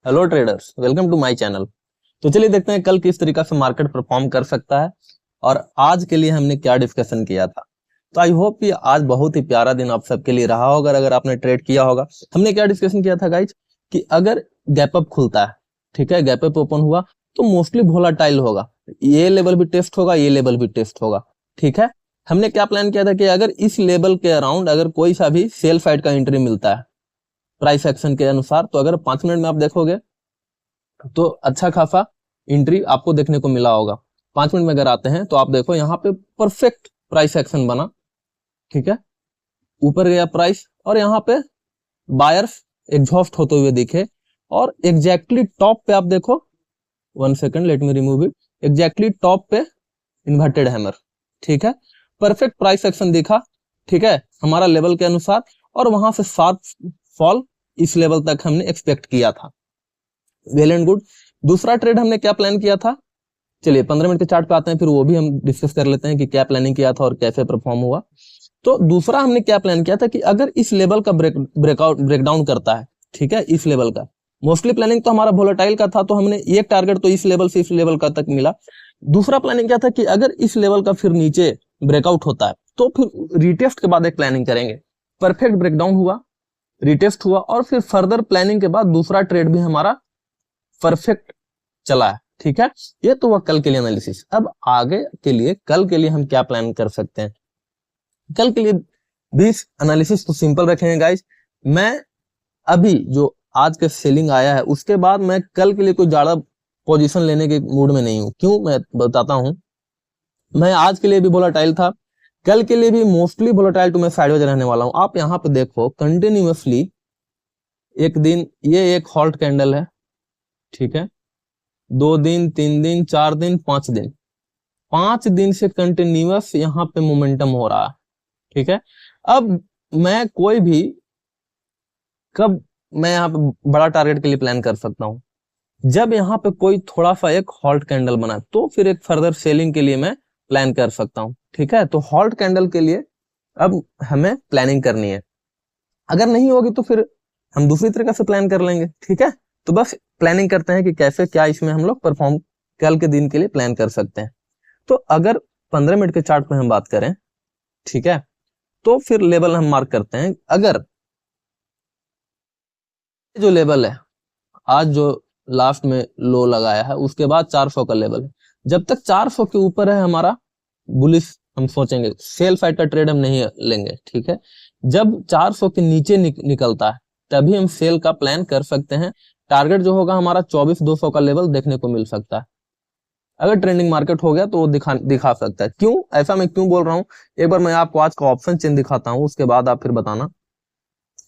Hello traders, welcome to my channel. तो चलिए देखते हैं कल किस तरीका से मार्केट परफॉर्म कर सकता है और आज के लिए हमने क्या डिस्कशन किया था। तो आई होप कि आज बहुत ही प्यारा दिन आप सबके लिए रहा होगा। अगर आपने ट्रेड किया होगा, हमने क्या डिस्कशन किया था गाइज कि अगर गैप अप खुलता है, ठीक है, गैप अप ओपन हुआ तो मोस्टली वोलेटाइल होगा, ये लेवल भी टेस्ट होगा, ये लेवल भी टेस्ट होगा, ठीक है। हमने क्या प्लान किया था कि अगर इस लेवल के अराउंड अगर कोई सा भी सेल साइड का एंट्री मिलता है प्राइस एक्शन के अनुसार, तो अगर 5 मिनट में आप देखोगे तो अच्छा खासा एंट्री आपको देखने को मिला होगा। 5 मिनट में अगर आते हैं तो आप देखो यहाँ पे परफेक्ट प्राइस एक्शन बना, ठीक है, ऊपर गया प्राइस और यहाँ पे बायर्स एग्जॉस्ट होते हुए दिखे और एग्जैक्टली टॉप पे आप देखो, 1 second let me remove it, exactly top पे इन्वर्टेड हैमर, ठीक है, परफेक्ट प्राइस एक्शन दिखा, ठीक है, हमारा लेवल के अनुसार, और वहां से शार्प फॉल इस लेवल तक हमने एक्सपेक्ट किया था। Well and good. दूसरा ट्रेड हमने क्या प्लान किया था, चलिए 15 मिनट के चार्ट पे आते हैं, फिर वो भी हम डिस्कस कर लेते हैं कि क्या प्लानिंग किया था और कैसे परफॉर्म हुआ। तो दूसरा हमने क्या प्लान किया था कि अगर इस लेवल का ब्रेकडाउन करता है, ठीक है, इस लेवल का, मोस्टली प्लानिंग तो हमारा वोलेटाइल का था, तो हमने एक टारगेट तो इस लेवल से इस लेवल का तक मिला। दूसरा प्लानिंग क्या था कि अगर इस लेवल का फिर नीचे ब्रेकआउट होता है तो फिर रिटेस्ट के बाद एक प्लानिंग करेंगे। परफेक्ट ब्रेकडाउन हुआ, रिटेस्ट हुआ और फिर फर्दर प्लानिंग के बाद दूसरा ट्रेड भी हमारा परफेक्ट चला है, ठीक है। ये तो हुआ कल के लिए एनालिसिस। अब आगे के लिए, कल के लिए हम क्या प्लान कर सकते हैं। कल के लिए भी एनालिसिस तो सिंपल रखेंगे गाइस। मैं अभी जो आज का सेलिंग आया है उसके बाद मैं कल के लिए कोई ज्यादा पोजीशन लेने के मूड में नहीं हूं। क्यों, मैं बताता हूं। मैं आज के लिए भी वोलेटाइल था, कल के लिए भी मोस्टली वोलेटाइल, तो मैं साइडवेज रहने वाला हूं। आप यहाँ पे देखो कंटिन्यूअसली एक दिन ये एक हॉल्ट कैंडल है, ठीक है, 2 दिन, 3 दिन, 4 दिन, 5 दिन, 5 दिन से कंटिन्यूअस यहाँ पे मोमेंटम हो रहा है, ठीक है। अब मैं कोई भी कब मैं यहाँ पे बड़ा टारगेट के लिए प्लान कर सकता हूँ, जब यहाँ पे कोई थोड़ा सा एक हॉल्ट कैंडल बना तो फिर एक फर्दर सेलिंग के लिए मैं प्लान कर सकता हूँ, ठीक है। तो हॉल्ट कैंडल के लिए अब हमें प्लानिंग करनी है। अगर नहीं होगी तो फिर हम दूसरी तरीके से प्लान कर लेंगे, ठीक है। तो बस प्लानिंग करते हैं कि कैसे क्या इसमें हम लोग परफॉर्म कल के दिन के लिए प्लान कर सकते हैं। तो अगर 15 मिनट के चार्ट पे हम बात करें, ठीक है, तो फिर लेवल हम मार्क करते हैं। अगर जो लेवल है आज जो लास्ट में लो लगाया है उसके बाद 400 का लेवल है, जब तक 400 के ऊपर है हमारा बुलिश, हम सोचेंगे सेल साइड का ट्रेड हम नहीं लेंगे, ठीक है। जब 400 के नीचे निकलता है तभी हम सेल का प्लान कर सकते हैं। टारगेट जो होगा हमारा 24,200 का लेवल देखने को मिल सकता है। अगर ट्रेंडिंग मार्केट हो गया तो वो दिखा सकता है। क्यों ऐसा मैं क्यों बोल रहा हूँ, एक बार मैं आपको आज का ऑप्शन चेन दिखाता हूँ, उसके बाद आप फिर बताना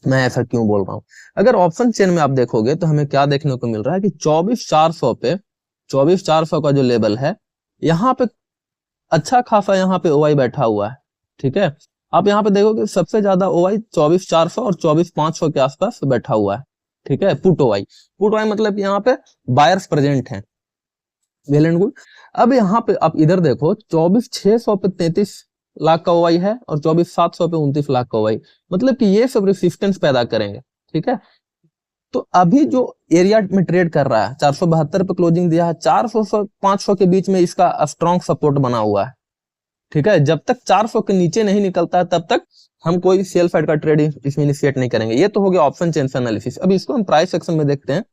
मैं ऐसा क्यों बोल रहा हूँ। अगर ऑप्शन चेन में आप देखोगे तो हमें क्या देखने को मिल रहा है कि 24,400 पे, 24,400 का जो लेवल है यहाँ पे अच्छा खासा यहाँ पे ओआई बैठा हुआ है, ठीक है। आप यहाँ पे देखोगे सबसे ज्यादा ओआई 24,400 और 24,500 के आसपास बैठा हुआ है, ठीक है। पुट ओआई मतलब यहाँ पे बायर्स प्रेजेंट हैं। Well and good. अब यहाँ पे आप इधर देखो 24,600 पे 33 लाख का ओआई है और 24,700 पे 29 लाख का ओआई, मतलब कि ये सब रेसिस्टेंस पैदा करेंगे, ठीक है। तो अभी जो एरिया में ट्रेड कर रहा है 472 पे क्लोजिंग दिया है, 400 से 500 के बीच में इसका स्ट्रॉन्ग सपोर्ट बना हुआ है, ठीक है। जब तक 400 के नीचे नहीं निकलता है तब तक हम कोई सेल साइड का ट्रेड इसमें इनिशिएट नहीं करेंगे। ये तो हो गया ऑप्शन चेन एनालिसिस। अब इसको हम प्राइस सेक्शन में देखते हैं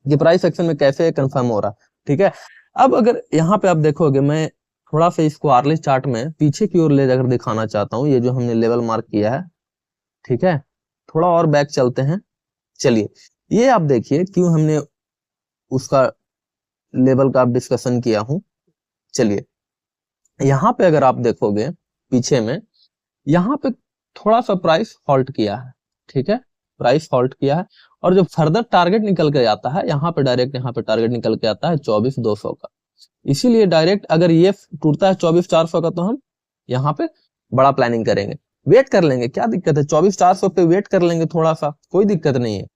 कि प्राइस सेक्शन में कैसे कंफर्म हो रहा, ठीक है। अब अगर यहाँ पे आप देखोगे, मैं थोड़ा सा इसको आर्ली चार्ट में पीछे की ओर ले जाकर दिखाना चाहता हूँ, ये जो हमने लेवल मार्क किया है, ठीक है, थोड़ा और बैक चलते हैं। चलिए ये आप देखिए क्यों हमने उसका लेवल का डिस्कशन किया हूं। चलिए यहाँ पे अगर आप देखोगे पीछे में, यहाँ पे थोड़ा सा प्राइस हॉल्ट किया है, ठीक है, प्राइस हॉल्ट किया है और जो फर्दर टारगेट निकल के आता है यहाँ पे डायरेक्ट, यहाँ पे टारगेट निकल के आता है 24,200 का। इसीलिए डायरेक्ट अगर ये टूटता है 24,400 का तो हम यहाँ पे बड़ा प्लानिंग करेंगे, वेट कर लेंगे, क्या दिक्कत है, 24,400 पे वेट कर लेंगे, थोड़ा सा कोई दिक्कत नहीं है,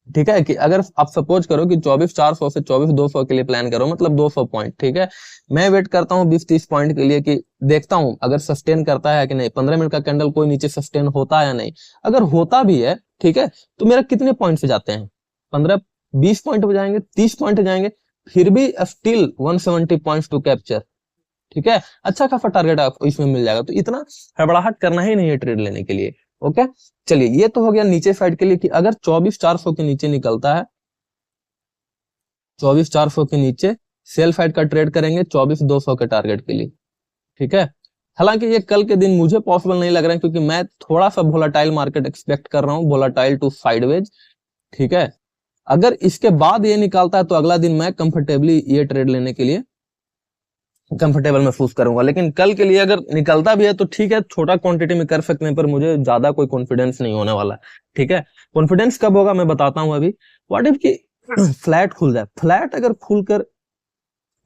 ठीक है। कि अगर आप सपोज करो कि 24,400 से 24,200 के लिए प्लान करो, मतलब 200 पॉइंट, ठीक है। मैं वेट करता हूँ 20-30 पॉइंट के लिए कि देखता हूँ अगर सस्टेन करता है कि नहीं, 15 मिनट का कैंडल कोई नीचे सस्टेन होता है या नहीं। अगर होता भी है, ठीक है, तो मेरा कितने पॉइंट से जाते हैं, 15 20 पॉइंट पे जाएंगे, 30 पॉइंट जाएंगे, फिर भी स्टिल 170 पॉइंट्स टू कैप्चर। ठीक है, अच्छा खासा टारगेट आपको इसमें मिल जाएगा, तो इतना हड़बड़ाहट करना ही नहीं है ट्रेड लेने के लिए। ओके, चलिए ये तो हो गया नीचे साइड के लिए कि अगर 24,400 के नीचे निकलता है, 24,400 के नीचे सेल साइड का ट्रेड करेंगे 24,200 के टारगेट के लिए। ठीक है, हालांकि ये कल के दिन मुझे पॉसिबल नहीं लग रहा है, क्योंकि मैं थोड़ा सा वोलेटाइल मार्केट एक्सपेक्ट कर रहा हूँ, वोलेटाइल टू साइडवेज। ठीक है, अगर इसके बाद ये निकालता है तो अगला दिन मैं कंफर्टेबली ये ट्रेड लेने के लिए कंफर्टेबल महसूस करूंगा। लेकिन कल के लिए अगर निकलता भी है तो ठीक है, छोटा क्वांटिटी में कर सकते हैं, पर मुझे ज्यादा कोई कॉन्फिडेंस नहीं होने वाला। ठीक है, कॉन्फिडेंस कब होगा मैं बताता हूं अभी। व्हाट इफ कि फ्लैट खुल जाए, फ्लैट अगर खुलकर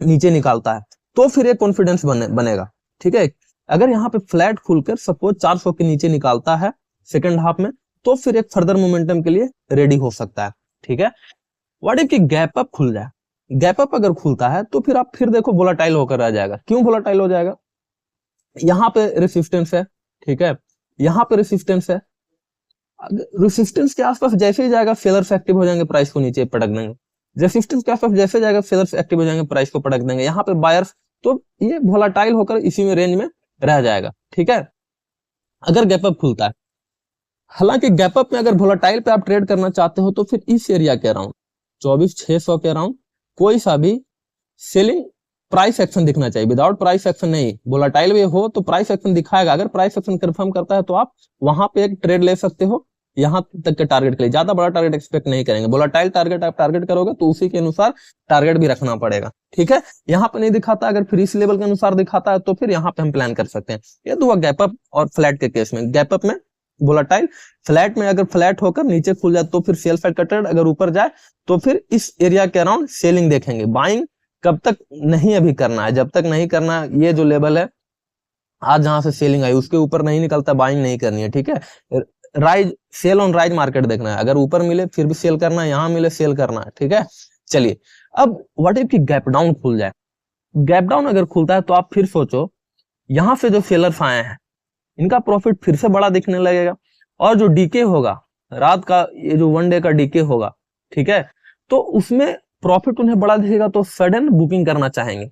नीचे निकालता है तो फिर ये कॉन्फिडेंस बनेगा। ठीक है, अगर यहाँ पे फ्लैट खुलकर सपोज 400 के नीचे निकालता है सेकंड हाफ में, तो फिर एक फर्दर मोमेंटम के लिए रेडी हो सकता है। ठीक है, व्हाट इफ कि गैप अप खुल जाए, गैप अप अगर खुलता है तो फिर आप फिर देखो वोलेटाइल होकर रह जाएगा। क्यों वोलेटाइल हो जाएगा? यहाँ पे रेसिस्टेंस है, ठीक है, यहाँ पे रेसिस्टेंस है, रेसिस्टेंस के आसपास जैसे ही जाएगा सेलर्स एक्टिव हो जाएंगे, प्राइस को नीचे पटक देंगे। रेसिस्टेंस के आसपास जैसे जाएगा सेलर्स एक्टिव हो जाएंगे, प्राइस को पटक देंगे। यहाँ पे बायर्स, तो ये वोलेटाइल होकर इसी में रेंज में रह जाएगा। ठीक है, अगर गैप अप खुलता है, हालांकि गैप अप में अगर वोलेटाइल पे आप ट्रेड करना चाहते हो तो फिर इस एरिया के अराउंड 24,600 के अराउंड कोई सा भी सेलिंग प्राइस एक्शन दिखना चाहिए। विदाउट प्राइस एक्शन नहीं, वोलेटाइल भी हो तो प्राइस एक्शन दिखाएगा। अगर प्राइस एक्शन कंफर्म करता है तो आप वहां पे एक ट्रेड ले सकते हो, यहां तक के टारगेट के लिए। ज्यादा बड़ा टारगेट एक्सपेक्ट नहीं करेंगे, वोलेटाइल टारगेट आप टारगेट करोगे तो उसी के अनुसार टारगेट भी रखना पड़ेगा। ठीक है, यहाँ पे नहीं दिखाता, अगर फिर इस लेवल के अनुसार दिखाता है तो फिर यहाँ पे हम प्लान कर सकते हैं। ये तो हुआ गैप अप और फ्लैट के केस में। गैप अप में वोलेटाइल, फ्लैट में अगर फ्लैट होकर नीचे खुल जाए तो फिर सेल साइड का ट्रेड, अगर ऊपर जाए तो फिर इस एरिया के अराउंड सेलिंग देखेंगे। बाइंग कब तक नहीं अभी करना है, जब तक नहीं करना, ये जो लेवल है आज जहां से सेलिंग आई उसके ऊपर नहीं निकलता, बाइंग नहीं करनी है। ठीक है, rise, sell on rise market देखना है, अगर ऊपर मिले फिर भी सेल करना है, यहाँ मिले सेल करना है। ठीक है, चलिए अब व्हाट इफ कि गैप डाउन खुल जाए। गैप डाउन अगर खुलता है तो आप फिर सोचो, यहां से जो सेलर्स आए हैं इनका प्रॉफिट फिर से बड़ा दिखने लगेगा, और जो डीके होगा रात का, ये जो वन डे का डीके होगा, ठीक है, तो उसमें प्रॉफिट उन्हें बड़ा दिखेगा तो सडन बुकिंग करना चाहेंगे।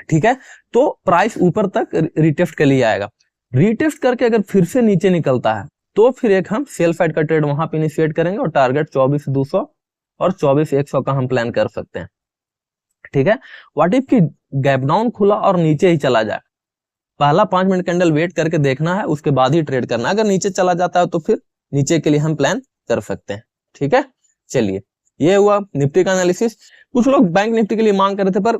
ठीक है, तो प्राइस ऊपर तक रिटेस्ट के लिए आएगा। रिटेस्ट करके अगर फिर से नीचे निकलता है तो फिर एक हम सेल साइड का ट्रेड वहां पे इनिशिएट करेंगे और टारगेट 24,200 और 24,100 का हम प्लान कर सकते हैं। ठीक है, व्हाट इफ कि गैप डाउन खुला और नीचे ही चला जाए, पहला 5 मिनट कैंडल वेट करके देखना है, उसके बाद ही ट्रेड करना है। अगर नीचे चला जाता है तो फिर नीचे के लिए हम प्लान कर सकते हैं। ठीक है, चलिए ये हुआ निफ्टी का एनालिसिस। कुछ लोग बैंक निफ्टी के लिए मांग कर रहे थे, पर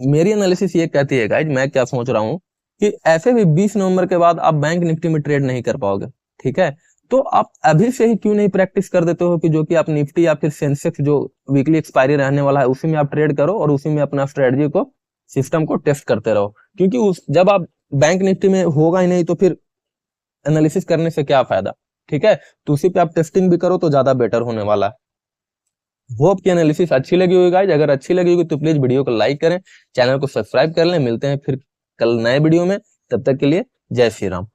मेरी एनालिसिस ये कहती है गाइज, मैं क्या सोच रहा हूँ कि ऐसे भी 20 नवंबर के बाद आप बैंक निफ्टी में ट्रेड नहीं कर पाओगे। ठीक है, तो आप अभी से ही क्यों नहीं प्रैक्टिस कर देते हो कि जो कि आप निफ्टी या फिर सेंसेक्स जो वीकली एक्सपायरी रहने वाला है उसी में आप ट्रेड करो और उसी में अपना स्ट्रेटजी को, सिस्टम को टेस्ट करते रहो। क्योंकि जब आप बैंक निफ्टी में होगा ही नहीं तो फिर एनालिसिस करने से क्या फायदा। ठीक है, तो उसी पे आप टेस्टिंग भी करो तो ज्यादा बेटर होने वाला है। होप की एनालिसिस अच्छी लगी होगी गाइज। अगर अच्छी लगी होगी तो प्लीज वीडियो को लाइक करें, चैनल को सब्सक्राइब कर लें। मिलते हैं फिर कल नए वीडियो में, तब तक के लिए जय श्री राम।